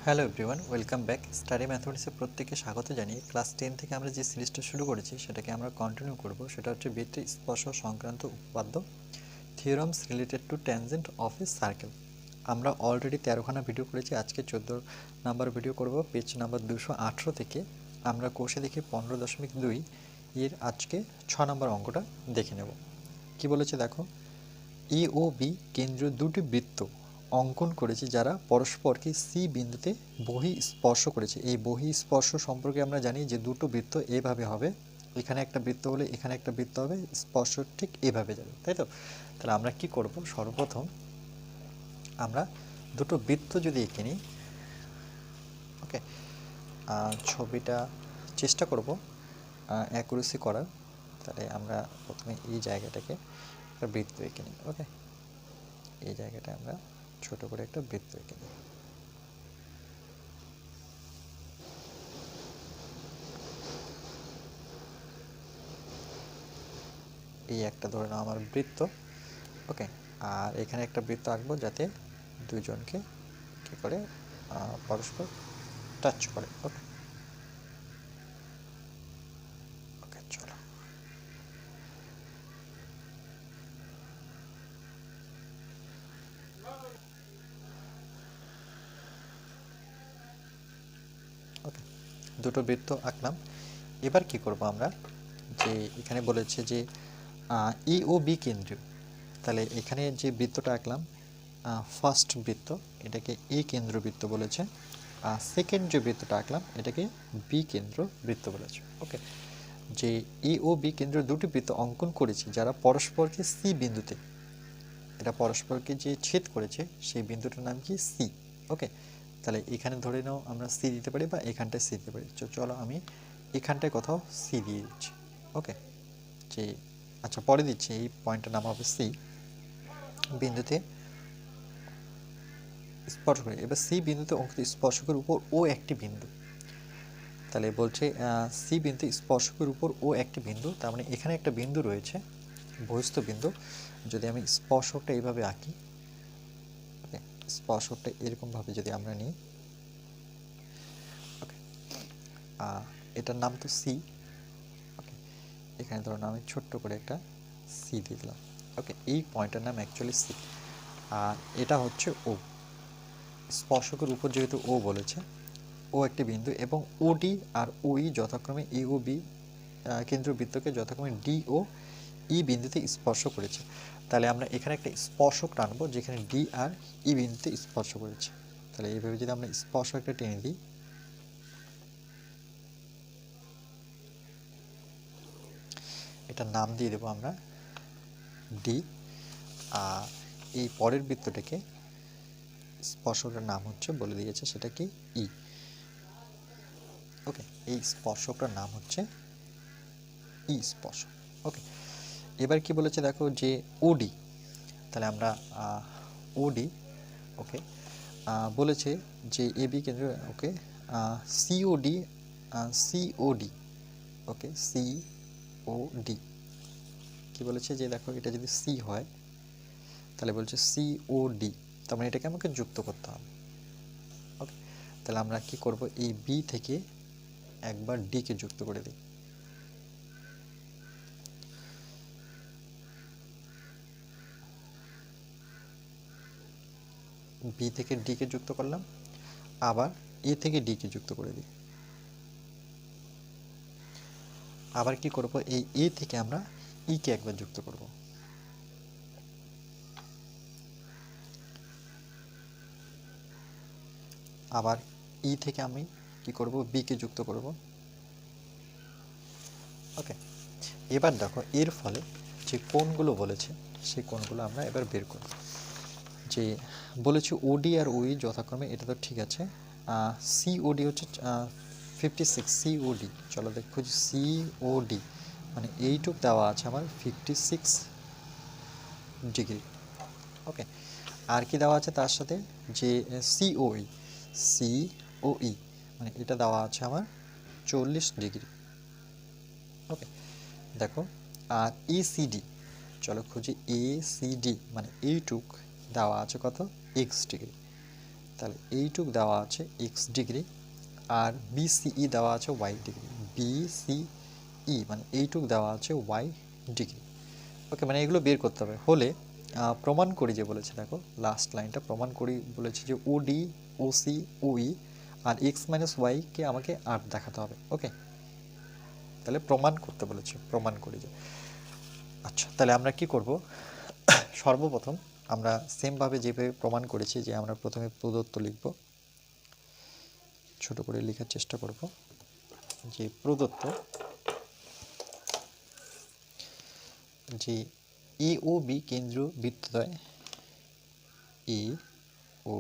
Hello everyone, welcome back. Study ম্যাথমেটিক্সে প্রত্যেককে স্বাগত জানিয়ে ক্লাস 10 থেকে আমরা যে সিরিজটা শুরু করেছি সেটাকে আমরা কন্টিনিউ করব। সেটা হচ্ছে বৃত্ত স্পর্শ সংক্রান্ত উপপাদ্য, theorems related to tangent of a circle. আমরা অলরেডি 13খানা ভিডিও করেছি, আজকে 14 নাম্বার ভিডিও করব। পেজ নাম্বার 218 থেকে আমরা কোষে দেখি 15.2 এর আজকে 6 নম্বর অঙ্কটা দেখে নেব। কি বলেছে দেখো, ই ও বি কেন্দ্রীয় দুটি বৃত্ত অঙ্কন করেছি যারা পরস্পরকে সি বিন্দুতে বহি স্পর্শ করেছে। এই বহি স্পর্শ সম্পর্কে আমরা জানি যে দুটো বৃত্ত এভাবে হবে, এখানে একটা বৃত্ত হলে এখানে একটা বৃত্ত হবে, স্পর্শ ঠিক এভাবে যাবে, তাই তো? তাহলে আমরা কি করব, সর্বপ্রথম আমরা দুটো বৃত্ত যদি এঁকে নিই, ওকে, ছবিটা চেষ্টা করব অ্যাকুরেসি করার। তাহলে আমরা প্রথমে এই জায়গাটাকে একটা বৃত্ত এঁকে নিই, ওকে, এই জায়গাটা আমরা ছোট করে একটা বৃত্ত এঁকে নিই। এই একটা ধরে নাও আমার বৃত্ত, ওকে, আর এখানে একটা বৃত্ত আঁকবো যাতে দুইজনকে কি করে পরস্পর টাচ করে, ওকে। ওকে, চলো। ওকে, দুটো বৃত্ত আঁকলাম। এবার কি করব আমরা, যে এখানে বলেছে যে ই ও বি কেন্দ্রীয়, তাহলে এখানে যে বৃত্তটা আঁকলাম ফার্স্ট বৃত্ত, এটাকে এ কেন্দ্র বৃত্ত বলেছে, আর সেকেন্ড যে বৃত্তটা আঁকলাম এটাকে বি কেন্দ্র বৃত্ত বলেছে, ওকে। যে এ ও বি কেন্দ্র দুটি বৃত্ত অঙ্কন করেছি যারা পরস্পরকে সি বিন্দুতে, এটা পরস্পরকে যে ছেদ করেছে সেই বিন্দুটার নাম কি সি, ওকে। তাহলে এখানে ধরে নাও আমরা সি দিতে পারি বা এখানটায় সি দিতে পারি। চলো আমি এখানটায় কোথাও সি দিয়ে দিচ্ছি, ওকে। যে আচ্ছা পরে দিচ্ছি, এই পয়েন্টের নাম হবে সি, বিন্দুতে স্পর্শ করে। এবার সি বিন্দুতে অঙ্কিত স্পর্শকের উপর ও একটি বিন্দু, তাহলে বলছে সি বিন্দু স্পর্শকের উপর ও একটি বিন্দু, তার মানে এখানে একটা বিন্দু রয়েছে, বহিস্থ বিন্দু। যদি আমি স্পর্শকটা এইভাবে আঁকি, ওকে, স্পর্শকটা এরকমভাবে যদি আমরা নিই, ওকে, এটার নাম তো সি, ওকে। এখানে ধরুন আমি ছোট্ট করে একটা সি দিয়ে দিলাম, ওকে। এই পয়েন্টটার নাম অ্যাকচুয়ালি সি, আর এটা হচ্ছে ও। স্পর্শকের উপর যেহেতু ও বলেছে, ও একটি বিন্দু, এবং ওডি আর ওই যথাক্রমে এ ও বি কেন্দ্রবৃত্তকে যথাক্রমে ডি ও ই বিন্দুতে স্পর্শ করেছে। তাহলে আমরা এখানে একটা স্পর্শক টানবো যেখানে ডি আর ই বিন্দুতে স্পর্শ করেছে। তাহলে এইভাবে যদি আমরা স্পর্শক একটা টেনে দিই, এটার নাম দিয়ে দেবো আমরা ডি, আর এই পরের বৃত্তটাকে স্পর্শকটার নাম হচ্ছে বলে দিয়েছে, সেটা কি ই, ওকে। এই স্পর্শকটার নাম হচ্ছে ই স্পর্শক, ওকে। এবার কি বলেছে দেখো, যে ওডি, তাহলে আমরা ওডি, ওকে, বলেছে যে এ বি কেন্দ্র, ওকে, সিওডি, সিওডি, ওকে, সিওডি কি বলেছে, যে দেখো এটা যদি সি হয় তাহলে বলছে সিওডি, তার মানে এটাকে আমাকে যুক্ত করতে হবে, ওকে। তাহলে আমরা কি করব, এই বি থেকে একবার ডি কে যুক্ত করে দিই, বি থেকে ডি কে যুক্ত করলাম, আবার এ থেকে ডি কে যুক্ত করে দিই, আবার কি করব, এই এ থেকে আমরা ই কে একবার যুক্ত করব, আবার ই থেকে আমি কি করব, বি কে যুক্ত করব, ওকে। এবার দেখো এর ফলে যে কোণগুলো বলেছে সেই কোণগুলো আমরা এবার বের করব। যে বলেছে ওডি আর ওই যথাক্রমে, এটা তো ঠিক আছে, সিওডি হচ্ছে 56, সিওডি, চলো দেখো যে সিওডি মানে এইটুক দেওয়া আছে আমার 56 ডিগ্রি, ওকে। আর কি দেওয়া আছে তার সাথে, যে সিওই, সিওই মানে এটা দেওয়া আছে আমার 40 ডিগ্রি, ওকে। দেখো আর এসিডি, চলো খুঁজি, এসিডি মানে এইটুক দেওয়া আছে কত, এক্স ডিগ্রি। তাহলে এইটুক দেওয়া আছে এক্স ডিগ্রি, আর বিসিই দেওয়া আছে ওয়াই ডিগ্রি, বিসিই মানে এইটুক দেওয়া আছে ওয়াই ডিগ্রি। ওকে, মানে এগুলো বের করতে হবে। হলে প্রমাণ করি যে বলেছে, দেখো লাস্ট লাইনটা প্রমাণ করি বলেছে যে ওডি, ওসি, ওই আর এক্স মাইনাস ওয়াইকে আমাকে 8 দেখাতে হবে। ওকে, তাহলে প্রমাণ করতে বলেছে, প্রমাণ করি যে। আচ্ছা, তাহলে আমরা কি করব, সর্বপ্রথম আমরা সেমভাবে যেভাবে প্রমাণ করেছি, যে আমরা প্রথমে প্রদত্ত লিখব, ছোট করে লেখার চেষ্টা করব, যে প্রদত্ত যে এ ও বি কেন্দ্রীয় বৃত্তদ্বয়, এ ও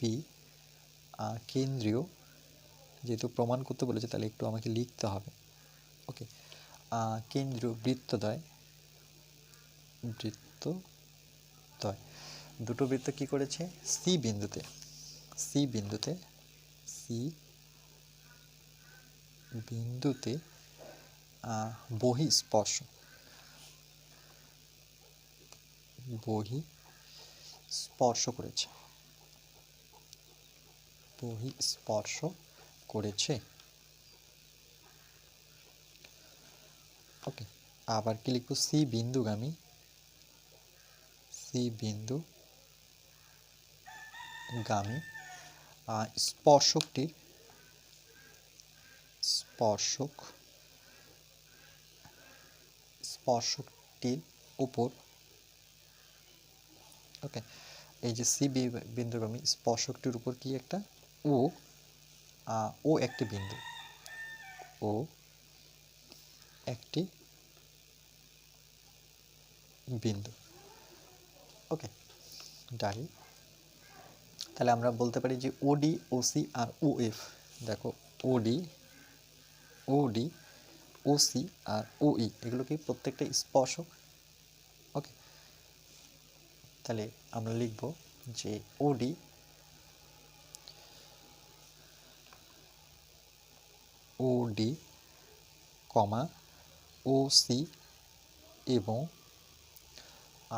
বি কেন্দ্রীয়, যেহেতু প্রমাণ করতে বলেছে তাহলে একটু আমাকে লিখতে হবে। ওকে, কেন্দ্রীয় বৃত্তদ্বয়, বৃত্তদ্বয় দুটো বৃত্ত কি করেছে, সি বিন্দুতে, সি বিন্দুতে, সি বিন্দুতে বহিঃস্পর্শ, বহিঃস্পর্শ করেছে, বহিঃস্পর্শ করেছে। ওকে, আবার কি লিখবো, সি বিন্দুগামী, সি বিন্দুগামী স্পর্শকটির, স্পর্শকটির উপর, ওকে, এই যে সি বিন্দুগামী স্পর্শকটির উপর কি একটা ও একটি বিন্দু, ও একটি বিন্দু। ওকে, ডাই। তাহলে আমরা বলতে পারি যে ওডি, ওসি আর ওএফ, দেখো ওডি, ওসি আর ওই এগুলো কি প্রত্যেকটা স্পর্শক। ওকে, তাহলে আমরা লিখব যে ওডি, কমা ওসি এবং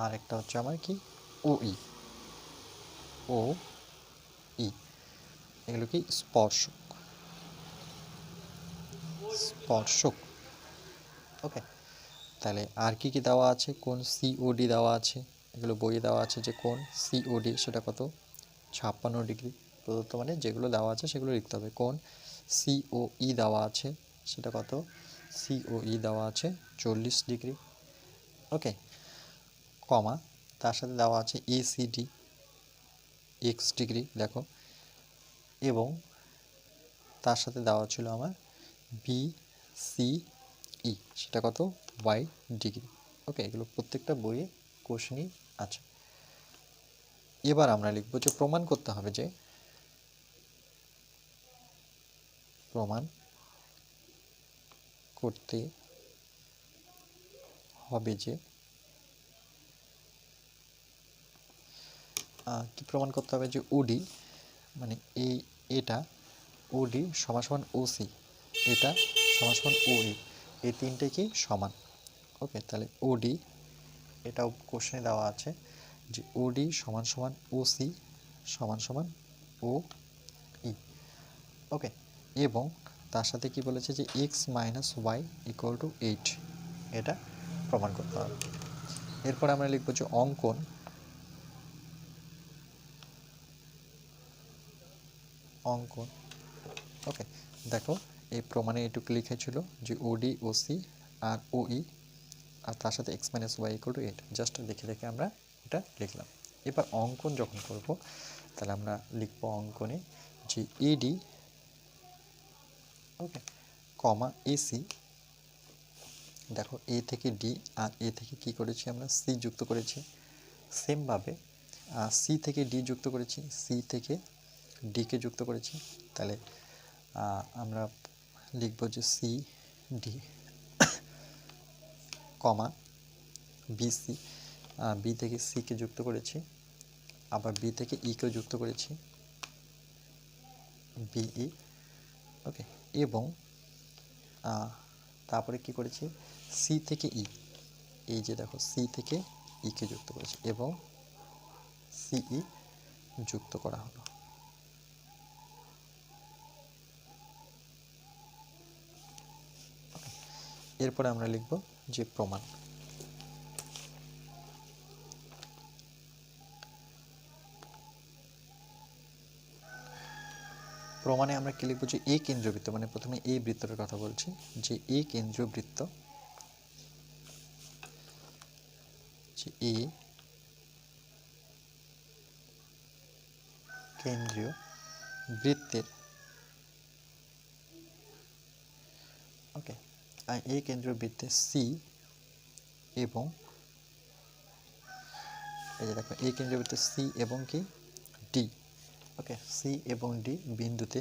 আর একটা হচ্ছে আমার কি ওই, এগুলো কি স্পর্শক, ওকে। তাহলে আর কি কি দেওয়া আছে, কোন সিওডি দেওয়া আছে, এগুলো বইয়ে দেওয়া আছে যে কোন সিওডি সেটা কত 56 ডিগ্রি প্রদত্ত, মানে যেগুলো দেওয়া আছে সেগুলো লিখতে হবে। কোন সিওই দেওয়া আছে সেটা কত, সিওই দেওয়া আছে 40 ডিগ্রি। ওকে, কমা তার সাথে দেওয়া আছে এসিডি এক্স ডিগ্রি, দেখো, এবং তার সাথে দেওয়া ছিল আমার বিসিই সেটা কত ওয়াই ডিগ্রি। ওকে, এগুলো প্রত্যেকটা বইয়ে কোশ্চেনই আছে। এবার আমরা লিখব যে প্রমাণ করতে হবে, যে প্রমাণ করতে হবে যে কি প্রমাণ করতে হবে, যে ওডি মানে এটা ওডি সমান সমান ওসি, এটা সমান সমান ওই, এই তিনটে কি সমান। ওকে, তাহলে ওডি, এটাও কোশ্চেনে দেওয়া আছে যে ওডি সমান সমান ওসি সমান সমান ও ই। ওকে, এবং তার সাথে কি বলেছে যে x minus y equal to 8, এটা প্রমাণ করতে হবে। এরপর আমরা লিখব যে অঙ্কন, ওকে, দেখো এই প্রমাণে এটুকু লিখেছিল যে ওডি, ওসি আর ওই আর তার সাথে x minus y equal to 8, just দেখে দেখে আমরা এটা লিখলাম। এবার অঙ্কন যখন করব তাহলে আমরা লিখব অঙ্কনে যে এডি, ওকে, কমা এসি, দেখো এ থেকে ডি আর এ থেকে কি করেছি আমরা সি যুক্ত করেছি, সেমভাবে সি থেকে ডি যুক্ত করেছি, সি থেকে ডিকে যুক্ত করেছি। তাহলে আমরা লিখব যে সি ডি কমা বিসি, বি থেকে সিকে যুক্ত করেছি, আবার বি থেকে ইকেও যুক্ত করেছি, বিই। ওকে, এবং তারপরে কি করেছি, সি থেকে ই, এই যে দেখো সি থেকে ইকে যুক্ত করেছি এবং সিই যুক্ত করা হলো। এরপরে আমরা লিখব যে প্রমাণ। প্রমাণে আমরা কি লিখব, যে এ কেন্দ্রীয় বৃত্ত, মানে প্রথমে এই বৃত্তটার কথা বলছি, যে এ কেন্দ্রীয় বৃত্ত, যে এ কেন্দ্রীয় বৃত্তের, ওকে, এ কেন্দ্রীয় বৃত্তের সি এবং, এই যে দেখো, এই কেন্দ্রীয় বৃত্তের সি এবং কি ডি, ওকে, সি এবং ডি বিন্দুতে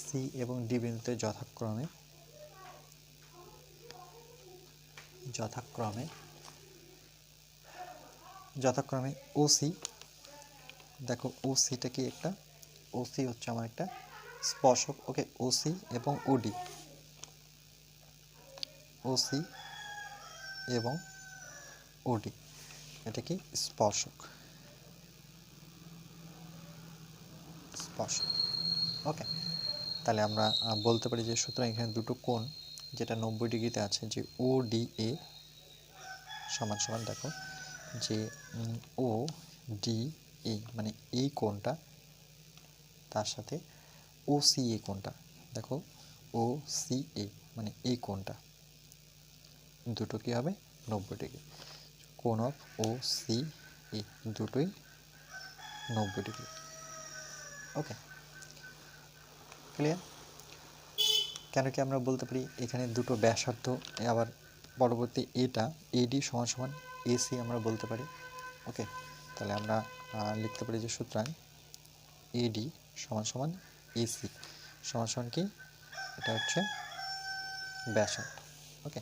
সি এবং ডি বিন্দুতে যথাক্রমে ওসি, দেখো ওসিটা কি একটা, ওসি হচ্ছে আমার একটা স্পর্শক, ওকে, ওসি এবং ওডি, ওসি এবং ওডি এটা কি স্পর্শক, ওকে। তাহলে আমরা বলতে পারি যে সুতরাং এখানে দুটো কোণ যেটা 90 ডিগ্রিতে আছে, যে ও ডি এ সমান সমান, দেখো যে ও ডি এ মানে এই কোণটা, তার সাথে ও সি এ কোণটা, দেখো ও সি এ মানে এই কোণটা, দুটো কি হবে 90 ডিগ্রি, কোণ অফ ও সি এ দুটোই 90 ডিগ্রি, ওকে, ক্লিয়ার। কেন কি আমরা বলতে পারি এখানে দুটো ব্যাসার্ধ, আবার পরবর্তী এটা এডি সমান সমান এসি আমরা বলতে পারি, ওকে। তাহলে আমরা লিখতে পারি যে সুতরাং এডি সমান সমান এসি সমান সমান কি, এটা হচ্ছে ব্যাসার্ধ, ওকে,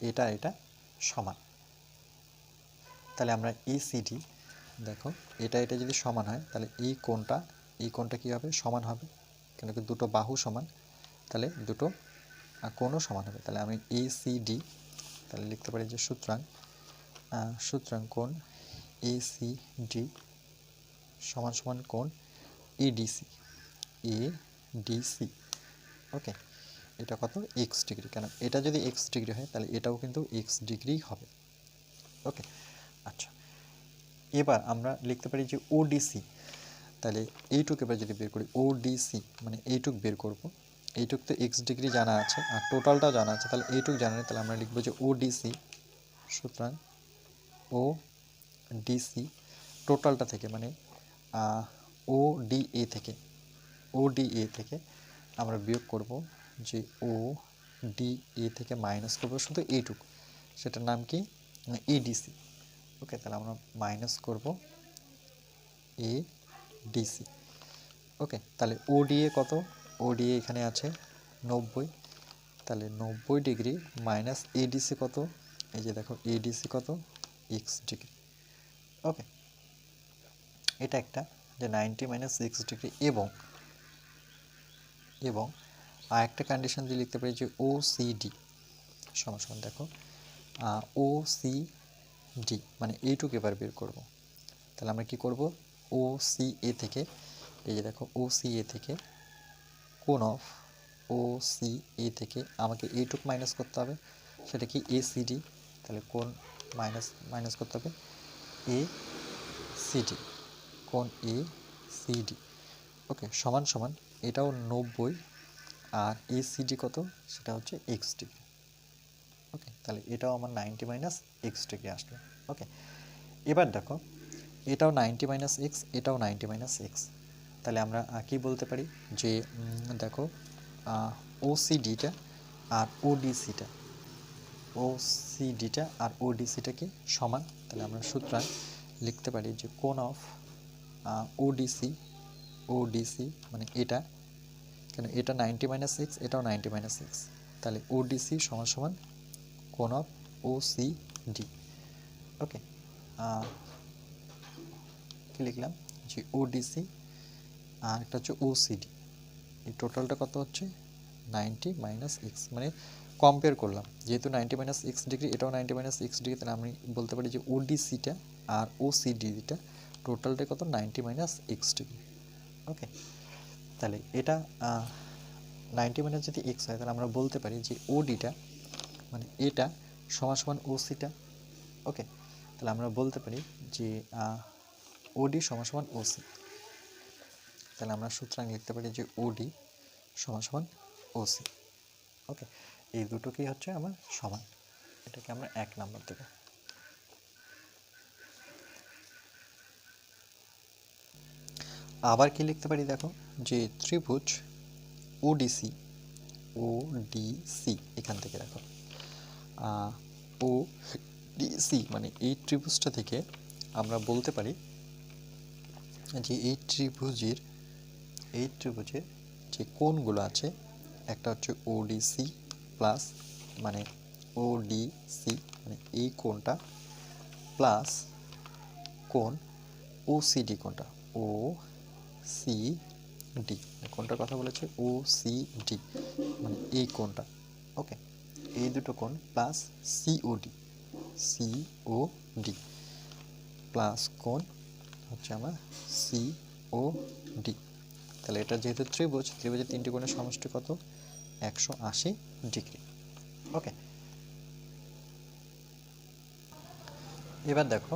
এটা সমান। তাহলে আমরা এসিডি, দেখো এটা যদি সমান হয় তাহলে এই কোণটা কি হবে, সমান হবে, কেন কি দুটো বাহু সমান, তাহলে দুটো কোণও সমান হবে। তাহলে আমি এসিডি তাহলে লিখতে পারি যে সুতরাং কোণ এসিডি সমান সমান কোণ এডিসি, ওকে, এটা কত এক্স ডিগ্রি, কেন এটা যদি এক্স ডিগ্রি হয় তাহলে এটাও কিন্তু এক্স ডিগ্রি হবে, ওকে। আচ্ছা, এবার আমরা লিখতে পারি যে ওডিসি, তাহলে এইটুক এবার যদি বের করি, ওডিসি মানে এইটুক বের করব, এইটুক তো এক্স ডিগ্রি জানা আছে আর টোটালটাও জানা আছে, তাহলে এইটুক জানা নেই, তাহলে আমরা লিখবো যে ওডিসি, সুতরাং ও ডিসি টোটালটা থেকে, মানে ওডিএ থেকে আমরা বিয়োগ করব, যে ওডিএ থেকে মাইনাস করব শুধু এইটুক, সেটার নাম কি এডিসি, ওকে। তাহলে আমরা মাইনাস করব এডিসি, ওকে। তাহলে ওডিএ কত, ওডিএ এখানে আছে 90, তাহলে 90 ডিগ্রি মাইনাস এডিসি কত, এই যে দেখো এডিসি কত এক্স ডিগ্রি, ওকে। এটা একটা যে 90 মাইনাস এক্স ডিগ্রি, এবং আর একটা কন্ডিশন দিয়ে লিখতে পারি যে ওসিডি সমান সমান, দেখো ওসিডি মানে এইটুকু এবার বের করব, তাহলে আমরা কি করব, ওসিএ থেকে, এই যে দেখো ওসিএ থেকে কোণ অফ ওসিএ থেকে আমাকে এইটুক মাইনাস করতে হবে, সেটা কি এসিডি, তাহলে কোণ মাইনাস করতে হবে এসিডি, কোণ এসিডি, ওকে, সমান সমান এটাও 90 আর এসিডি কত, সেটা হচ্ছে এক্স ডিগ্রি, ওকে। তাহলে এটাও আমার 90 মাইনাস এক্স ডিগ্রি আসলো, ওকে। এবার দেখো এটাও 90 মাইনাস এক্স, এটাও 90 মাইনাস এক্স, তাহলে আমরা কি বলতে পারি, যে দেখো ওসিডিটা আর ওডিসিটা কি সমান, তাহলে আমরা সুতরাং লিখতে পারি যে কোণ অফ ওডিসি মানে এটা, কেন এটা 90 মাইনাস এক্স, এটাও 90 মাইনাস এক্স, তাহলে ওডিসি সমান সমান কোণ অফ ওসিডি, ওকে। কি লিখলাম, যে ওডিসি আর একটা হচ্ছে ওসিডি, এই টোটালটা কত হচ্ছে 90 মাইনাস এক্স, মানে কম্পেয়ার করলাম, যেহেতু 90 মাইনাস এক্স ডিগ্রি, এটাও 90 মাইনাস এক্স ডিগ্রি, তাহলে আমি বলতে পারি যে ওডিসিটা আর ওসিডিটা টোটালটা কত 90 মাইনাস এক্স ডিগ্রি, ওকে। তাহলে এটা 90 মাইনাস যদি এক্স হয় তাহলে আমরা বলতে পারি যে ওডিটা মানে এটা সমান সমান ওসিটা। ওকে, তাহলে আমরা বলতে পারি যে ওডি সমান সমান ওসি। তাহলে আমরা সুতরাং লিখতে পারি যে ওডি সমান সমান ওসি। ওকে, এই দুটোকেই হচ্ছে আমার সমান, এটাকে আমরা 1 নাম্বার দেব। আবার কি লিখতে পারি দেখো, যে ত্রিভুজ ওডিসি, ওডিসি এখান থেকে দেখো ওডিসি মানে এই ত্রিভুজটা থেকে আমরা বলতে পারি যে এই ত্রিভুজের যে কোণগুলো আছে, একটা হচ্ছে ওডিসি প্লাস মানে ওডিসি মানে এই কোণটা প্লাস কোণ ওসিডি, কোণটা ওসিডি কোণটার কথা বলেছে ওসিডি মানে এই কোণটা। ওকে, এই দুটো কোণ প্লাস সিওডি, সিওডি প্লাস কোণ হচ্ছে আমার সিওডি। তাহলে এটা যেহেতু ত্রিভুজের তিনটি কোণের সমষ্টি কত? 180 ডিগ্রি। ওকে, এবার দেখো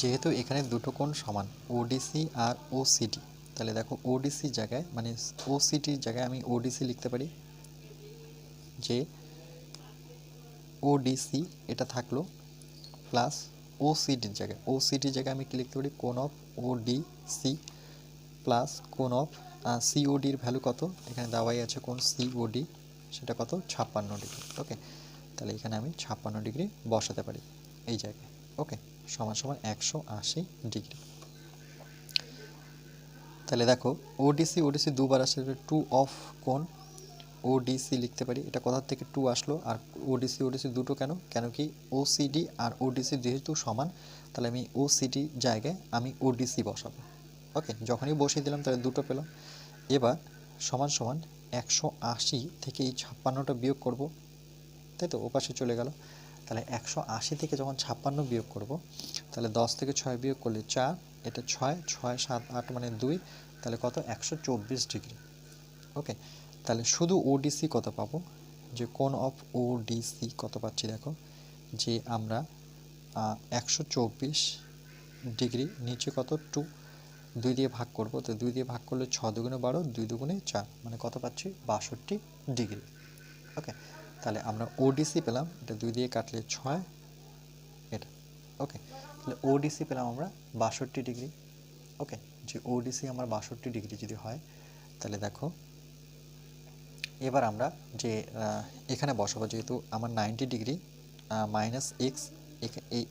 যেহেতু এখানে দুটো কোণ সমান ওডিসি আর ওসিডি, তাহলে দেখো ওডিসি জায়গায় মানে ওসিডির জায়গায় আমি ওডিসি লিখতে পারি, যে ওডিসি এটা থাকলো প্লাস ওসিডির জায়গায় আমি কি লিখতে পারি, কোণ অফ ওডিসি প্লাস কোণ অফ সিওডির ভ্যালু কত, এখানে দেওয়াই আছে কোণ সিওডি, সেটা কত? 56 ডিগ্রি। ওকে, তাহলে এখানে আমি 56 ডিগ্রি বসাতে পারি এই জায়গায়। ওকে, সমান সমান 180 ডিগ্রি। তাহলে দেখো ওডিসি দুবার আসলে 2 অফ কোণ ওডিসি লিখতে পারি, এটা কোথা থেকে 2 আসলো, আর ওডিসি দুটো কেন কি ওসিডি আর ওডিসি যেহেতু সমান, তাহলে আমি ওসিডি জায়গায় আমি ওডিসি বসাবো। ওকে, যখনই বসিয়ে দিলাম তাহলে দুটো পেলাম। এবার সমান সমান 180 থেকে এই 56টা বিয়োগ করব, তাই তো ওপাশে চলে গেল। তাহলে 180 থেকে যখন 56 বিয়োগ করব, তাহলে 10 থেকে 6 বিয়োগ করলে 4, এটা 6, 6, 7, 8 মানে 2, তাহলে কত? 124 ডিগ্রি। ওকে, তাহলে শুধু ওডিসি কত পাবো, যে কোণ অফ ওডিসি কত পাচ্ছি দেখো, যে আমরা 124 ডিগ্রি, নিচে কত? 2, 2 দিয়ে ভাগ করব, তো 2 দিয়ে ভাগ করলে 6 দুগুণে 12, 2 দুগুণে 4 মানে কত পাচ্ছি? 62 ডিগ্রি। ওকে, তাহলে আমরা ওডিসি পেলাম, এটা 2 দিয়ে কাটলে 6 এটা। ওকে, তাহলে ওডিসি পেলাম আমরা 62 ডিগ্রি। ওকে, যে ওডিসি আমার 62 ডিগ্রি যদি হয়, তাহলে দেখো এবার আমরা যে এখানে বসাবো, যেহেতু আমার 90 ডিগ্রি মাইনাস এক্স,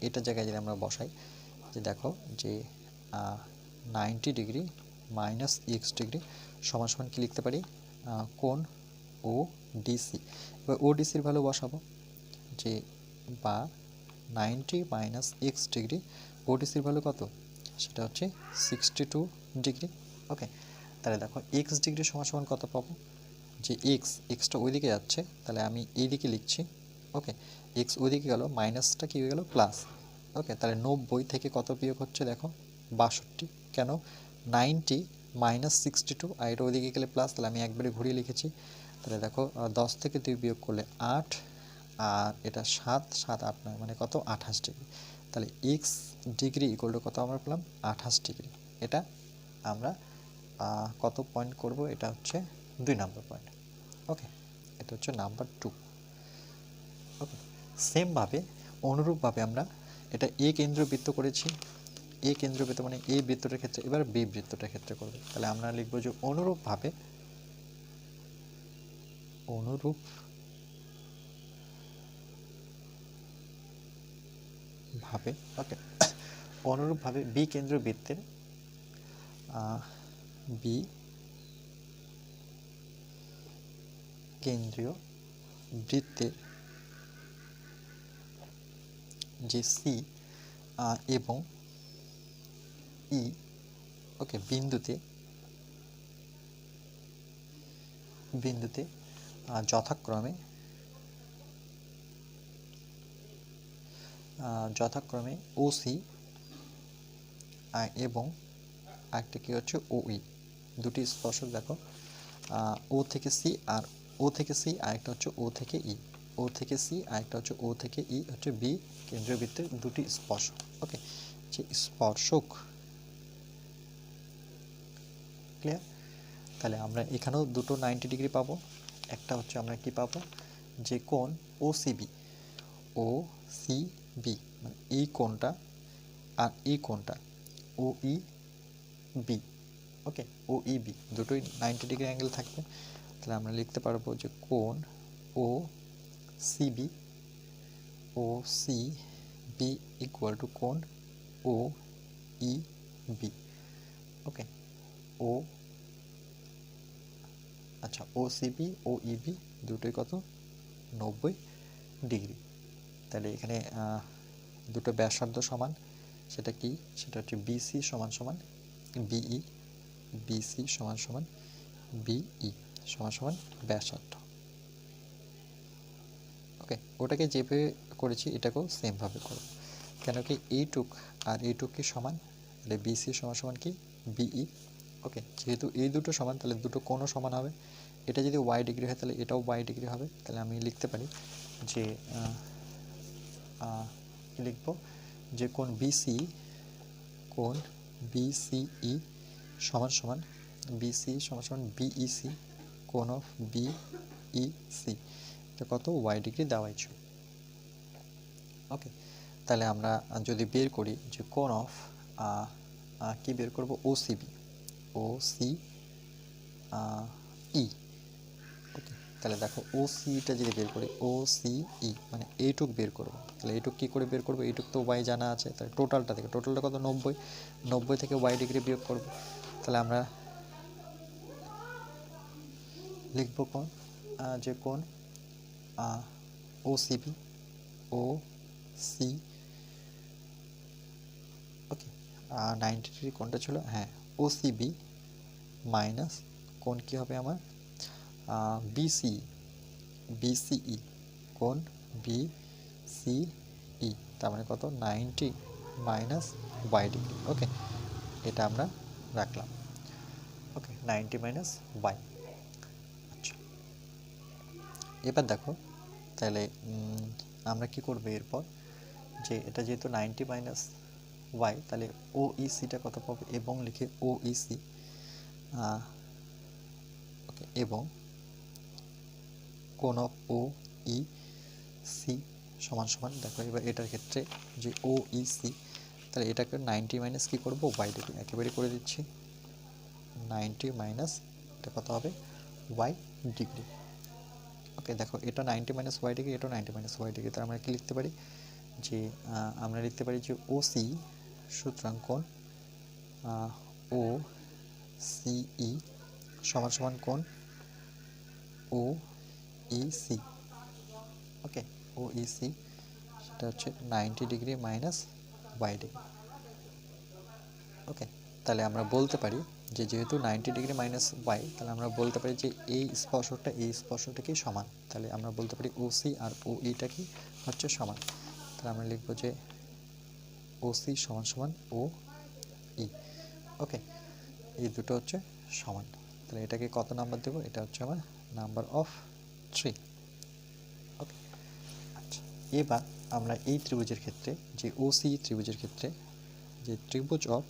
এটা জায়গায় যদি আমরা বসাই, যে দেখো যে 90 ডিগ্রি মাইনাস এক্স ডিগ্রি সমান সমান কি লিখতে পারি, কোণ ও ডিসি। এবার ও ডিসির ভ্যালু বসাবো, যে বা 90 মাইনাস এক্স ডিগ্রি, ওডিসির ভ্যালু কত? সেটা হচ্ছে 62 ডিগ্রি। ওকে, তাহলে দেখো এক্স ডিগ্রি সমান সমান কত পাবো, যে এক্সটা ওইদিকে যাচ্ছে, তাহলে আমি এই দিকে লিখছি। ওকে, এক্স ওইদিকে গেল, মাইনাসটা কী হয়ে গেল? প্লাস। ওকে, তাহলে 90 থেকে কত বিয়োগ হচ্ছে দেখো? 62। কেন? 90 মাইনাস 62, আর এটা ওইদিকে গেলে প্লাস, তাহলে আমি একবারে ঘুরিয়ে লিখেছি। তাহলে দেখো 10 থেকে 2 বিয়োগ করলে 8, আর এটা 7, 7, 8, 9 মানে কত? 28 ডিগ্রি। তাহলে এক্স ডিগ্রি ইকুয়াল টু কত আমরা পেলাম? 28 ডিগ্রি। এটা আমরা কত পয়েন্ট করব? এটা হচ্ছে 2 নম্বর পয়েন্ট। ওকে, এটা হচ্ছে নাম্বার 2। ওকে, সেমভাবে অনুরূপভাবে আমরা এটা এ কেন্দ্রবৃত্ত করেছি, এ কেন্দ্রবৃত্ত মানে এই বৃত্তটার ক্ষেত্রে, এবার বি বৃত্তটার ক্ষেত্রে করব। তাহলে আমরা লিখব যে অনুরূপভাবে ওকে, অনুরূপভাবে বি কেন্দ্রীয় বৃত্তের বি কেন্দ্রীয় বৃত্তের যে সি এবং ই, ওকে, বিন্দুতে যথাক্রমে ওসি এবং আরেকটা কি হচ্ছে ওই। দুটি স্পর্শক দেখো, ও থেকে সি আর ও থেকে সি, আরেকটা হচ্ছে ও থেকে ই, ও থেকে সি আরেকটা হচ্ছে ও থেকে ই, হচ্ছে বি কেন্দ্রীয় বৃত্তের দুটি স্পর্শক। ওকে, যে স্পর্শক, ক্লিয়ার? তাহলে আমরা এখানেও দুটো 90 ডিগ্রি পাবো। একটা হচ্ছে আমরা কি পাবো, যে কোণ ও সিবি, ও সিবি মানে এই কোণটা আর এই কোণটা ও ই বি। ওকে, ও ই বি দুটোই 90 ডিগ্রি অ্যাঙ্গেল থাকবে। তাহলে আমরা লিখতে পারবো যে কোণ O CB, O C B equal to কোণ ও ই বি। ওকে, ও আচ্ছা, ও সিবি ও ইবি দুটোই কত, 90 ডিগ্রি। তাহলে এখানে দুটো ব্যাসার্ধ সমান, সেটা কি, সেটা হচ্ছে বিসি সমান সমান বিই, বিসি সমান সমান বিই সমান সমান ব্যাসার্ধ। ওকে, ওটাকে যেভাবে করেছি এটাকেও সেমভাবে করব। কেন কি এইটুক আর এইটুক কি সমান, তাহলে বিসি সমান সমান কি বিই। ওকে, যেহেতু এই দুটো সমান তাহলে দুটো কোণও সমান হবে। এটা যদি ওয়াই ডিগ্রি হয় তাহলে এটাও ওয়াই ডিগ্রি হবে। তাহলে আমি লিখতে পারি যে কি লিখব, যে কোণ বিসি, কোণ বিসিই সমান সমান বিসি সমান সমান বিইসি, কোণ অফ বিইসি, এটা কত ওয়াই ডিগ্রি দেওয়াই ছিল। ওকে, তাহলে আমরা যদি বের করি যে কোণ অফ কি বের করব, ওসিবি, ও সি ই। ওকে, তাহলে দেখো ও সিটা যদি বের করি, ও সি ই মানে এইটুক বের করবো। তাহলে এইটুক কী করে বের করবো, এইটুক তো ওয়াই জানা আছে। তাহলে টোটালটা থেকে, টোটালটা কত 90, 90 থেকে ওয়াই ডিগ্রি বিয়োগ করব। তাহলে আমরা লিখব কোণ, যে কোণ ও সিবি, ও সি, ওকে 90 ডিগ্রি কোণটা ছিল, হ্যাঁ ও সিবি মাইনাস কোণ কী হবে আমার বিসি, বিসিই, কোণ বিসিই, তার মানে কত 90 মাইনাস ওয়াই ডিগ্রি। ওকে, এটা আমরা রাখলাম। ওকে, 90 মাইনাস ওয়াই। আচ্ছা, এবার দেখো তাহলে আমরা কি করবো এরপর, যে এটা যেহেতু 90 মাইনাস ওয়াই, তাহলে ও ইসিটা কত পাবো, এবং লিখে ও ইসি। ওকে, এবং কোণ অফ ও ই সি সমান সমান, দেখো এবার এটার ক্ষেত্রে যে ও ই সি, তাহলে এটাকে 90 মাইনাস কী করবো ওয়াই ডিগ্রি, একেবারে করে দিচ্ছি 90 মাইনাস এটা কত হবে ওয়াই ডিগ্রি। ওকে, দেখো এটা 90 মাইনাস ওয়াই ডিগ্রি, এটাও 90 মাইনাস ওয়াই ডিগ্রি। তার আমরা কি লিখতে পারি, যে আমরা লিখতে পারি যে ও সি, সুতরাং কোণ ও সিই সমান সমান কোণ ও ই সি। ওকে, ও ই সি সেটা হচ্ছে 90 ডিগ্রি মাইনাস ওয়াই ডিগ্রি। ওকে, তাহলে আমরা বলতে পারি যে যেহেতু 90 ডিগ্রি মাইনাস ওয়াই, তাহলে আমরা বলতে পারি যে এই স্পর্শকটা এই স্পর্শকটাকেই সমান। তাহলে আমরা বলতে পারি ও সি আর ও ইটা কি হচ্ছে সমান। তাহলে আমরা লিখব যে ও সি সমান সমান ও ই। ওকে, এই দুটো হচ্ছে সমান। তাহলে এটাকে কত নাম্বার দেবো, এটা হচ্ছে আমার নাম্বার অফ 3। ওকে, আচ্ছা, এবার আমরা এই ত্রিভুজের ক্ষেত্রে, যে ও সি ত্রিভুজের ক্ষেত্রে, যে ত্রিভুজ অফ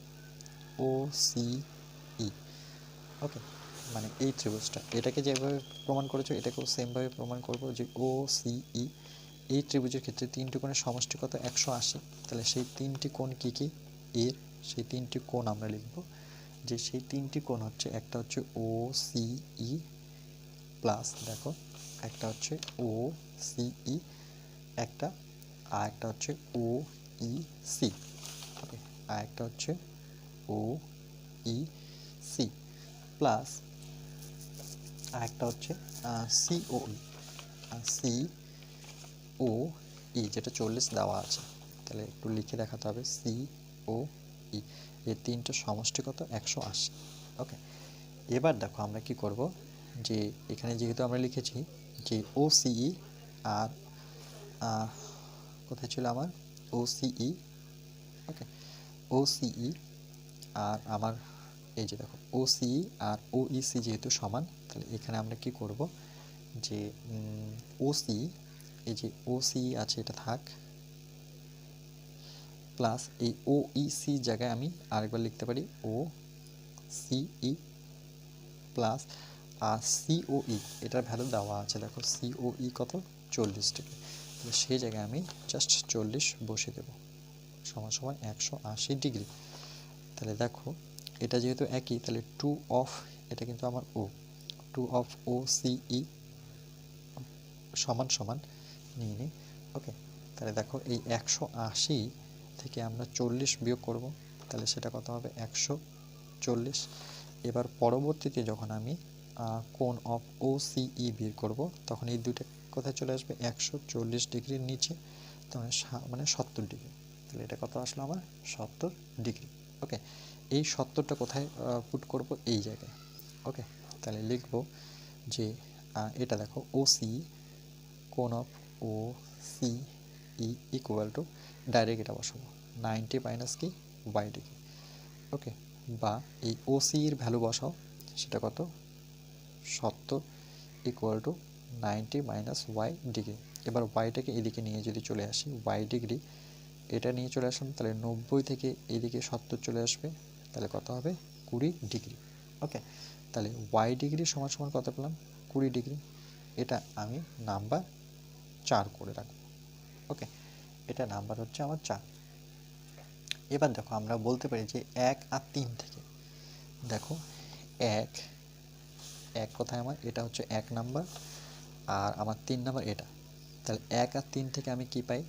ও সি ই, ওকে মানে এই ত্রিভুজটা, এটাকে যেভাবে প্রমাণ করেছো এটাকেও সেমভাবে প্রমাণ করব, যে ও সি ই এই ত্রিভুজের ক্ষেত্রে তিনটি কোণের সমষ্টি কত 180। তাহলে সেই তিনটি কোণ কি কি, এর সেই তিনটি কোণ আমরা লিখব, যে সেই তিনটি কোণ হচ্ছে, একটা হচ্ছে ও সি ই প্লাস, দেখো একটা হচ্ছে ও সি ই একটা, আর একটা হচ্ছে ও ই সি। ওকে, আর একটা হচ্ছে ও ই সি প্লাস আরেকটা হচ্ছে সিও সি ও ই, যেটা 40 দেওয়া আছে। তাহলে একটু লিখে দেখাতে হবে সি ও ই, এই তিনটা সমষ্টি কত 180। ওকে, এবার দেখো আমরা কি করব, যে এখানে যেহেতু আমরা লিখেছি যে ও সিই আর কোথায় ছিল আমার ও সিই, ওকে ও সিই আর আমার এই যে দেখো ওসি আর ওইসি যেহেতু সমান, তাহলে এখানে আমরা কি করব যে ওসি, এই যে ওসি আছে এটা থাক, প্লাস এই ওইসি জায়গায় আমি আরেকবার লিখতে পারি ও সিই প্লাস আর সিওই, এটার ভ্যালু দেওয়া আছে দেখো সিওই কত 40 ডিগ্রি, তাহলে সেই জায়গায় আমি জাস্ট 40 বসিয়ে দেবো সমান সমান 180 ডিগ্রি। তাহলে দেখো এটা যেহেতু একই, তাহলে টু অফ এটা কিন্তু আমার ও, টু অফ ও সিই সমান সমান নিয়ে নিই। ওকে, তাহলে দেখো এই 180 থেকে আমরা 40 বিয়োগ করব, তাহলে সেটা কত হবে 140। এবার পরবর্তীতে যখন আমি কোণ অফ ও সিই বের করব, তখন এই দুইটা কোথায় চলে আসবে 140 ডিগ্রির নিচে, তখন মানে 70 ডিগ্রি। তাহলে এটা কত আসলো আমার 70 ডিগ্রি। ওকে, এই 70টা কোথায় পুট করব, এই জায়গায়। ওকে, তাহলে লিখব যে এটা দেখো ও সি, কোণ of O C E equal to, direct এটা বসাবো 90 মাইনাস কি ওয়াই ডিগ্রি। ওকে, বা এই ও সি এর ভ্যালু বসাও, সেটা কত 70 equal to 90 minus y degree. এবার ওয়াইটাকে এদিকে নিয়ে যদি চলে আসি, ওয়াই ডিগ্রি এটা নিয়ে চলে আসলাম, তাহলে 90 থেকে এদিকে 70 চলে আসবে, তাহলে কত হবে 20 ডিগ্রি। ওকে, তাহলে ওয়াই ডিগ্রি সমান সমান কত পেলাম 20 ডিগ্রি, এটা আমি নাম্বার 4 করে রাখবো। ওকে, এটা নাম্বার হচ্ছে আমার 4। এবার দেখো আমরা বলতে পারি যে 1 আর 3 থেকে, দেখো 1 কোথায় আমার, এটা হচ্ছে 1 নাম্বার, আর আমার 3 নাম্বার এটা, তাহলে 1 আর 3 থেকে আমি কি পাই।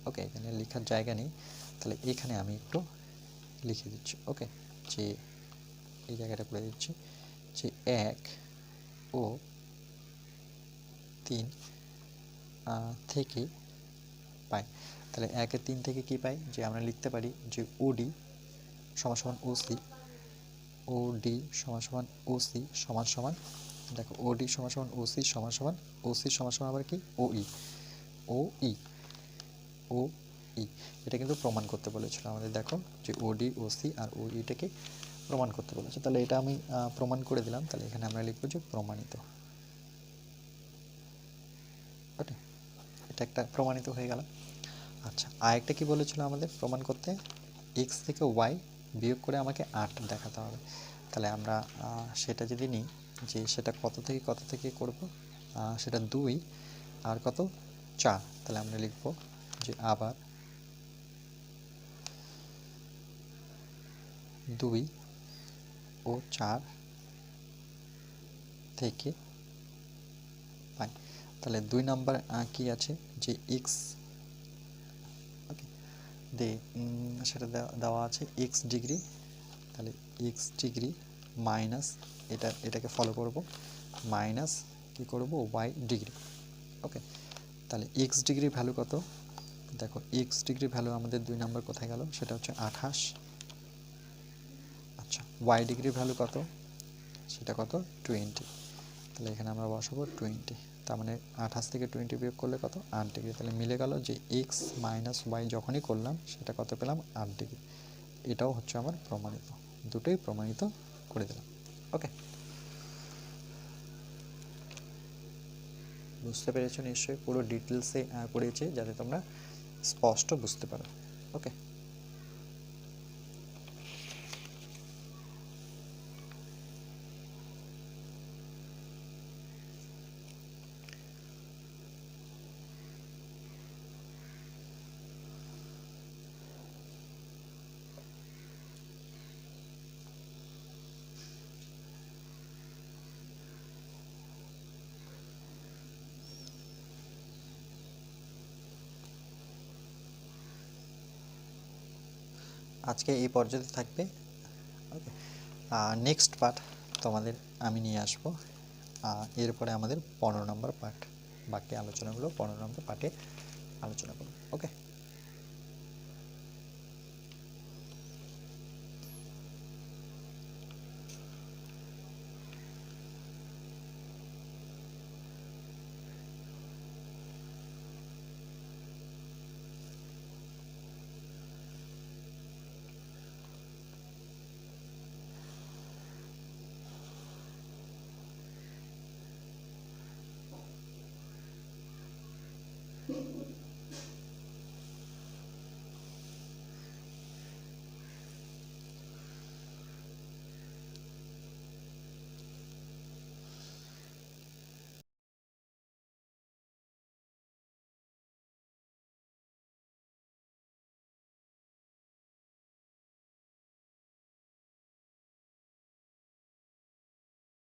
ওকে, এখানে লেখার জায়গা নেই, তাহলে এখানে আমি একটু লিখে দিচ্ছি। ওকে, যে এই জায়গাটা করে দিচ্ছি যে 1 ও 3 থেকে পাই। তাহলে 1 আর 3 থেকে কি পাই, যে আমরা লিখতে পারি যে ওডি সমান সমান ওসি, ওডি সমান সমান ওসি সমান সমান, দেখো ওডি সমান সমান ওসি সমান সমান, ওসি সমান সমান আবার কি ওই, ওই ও ই, এটা কিন্তু প্রমাণ করতে বলেছিল আমাদের। দেখো যে ওডি ওসি আর ওইটাকে প্রমাণ করতে বলেছে, তাহলে এটা আমি প্রমাণ করে দিলাম। তাহলে এখানে আমরা লিখবো যে প্রমাণিত। ওকে, এটা একটা প্রমাণিত হয়ে গেল। আচ্ছা, আরেকটা কি বলেছিল আমাদের প্রমাণ করতে, এক্স থেকে ওয়াই বিয়োগ করে আমাকে 8 দেখাতে হবে। তাহলে আমরা সেটা যদি নিই, যে সেটা কত থেকে করব, সেটা 2 আর কত 4, তাহলে আমরা লিখব যে আবার 2 ও 4 থেকে পাই। তাহলে 2 নাম্বার কি আছে যে এক্স, ওকে দে সেটা দেওয়া আছে এক্স ডিগ্রি, তাহলে এক্স ডিগ্রি মাইনাস এটাকে ফলো করব, মাইনাস কি করব ওয়াই ডিগ্রি। ওকে, তাহলে এক্স ডিগ্রির ভ্যালু কত, দেখো এক্স ডিগ্রির ভ্যালু আমাদের 2 নাম্বার কোথায় গেল, সেটা হচ্ছে 28। আচ্ছা, ওয়াই ডিগ্রির ভ্যালু কত, সেটা কত 20, তাহলে এখানে আমরা বসাবো 20, তার মানে 28 থেকে 20 বিয়োগ করলে কত 8 ডিগ্রি। তাহলে মিলে গেল যে এক্স মাইনাস ওয়াই যখনই করলাম সেটা কত পেলাম 8 ডিগ্রি। এটাও হচ্ছে আমার প্রমাণিত, দুটোই প্রমাণিত করে দিলাম। ওকে, বুঝতে পেরেছো নিশ্চয়ই, পুরো ডিটেলসে করেছি যাতে তোমরা স্পষ্ট বুঝতে পারো। ওকে, আজকে এই পর্যায়ে থাকবে। ওকে, নেক্সট পার্ট তোমাদের আমি নিয়ে আসবো, এরপরে আমাদের 15 নম্বর পার্ট, বাকি আলোচনাগুলো 15 নম্বর পার্টে আলোচনা করব। ওকে।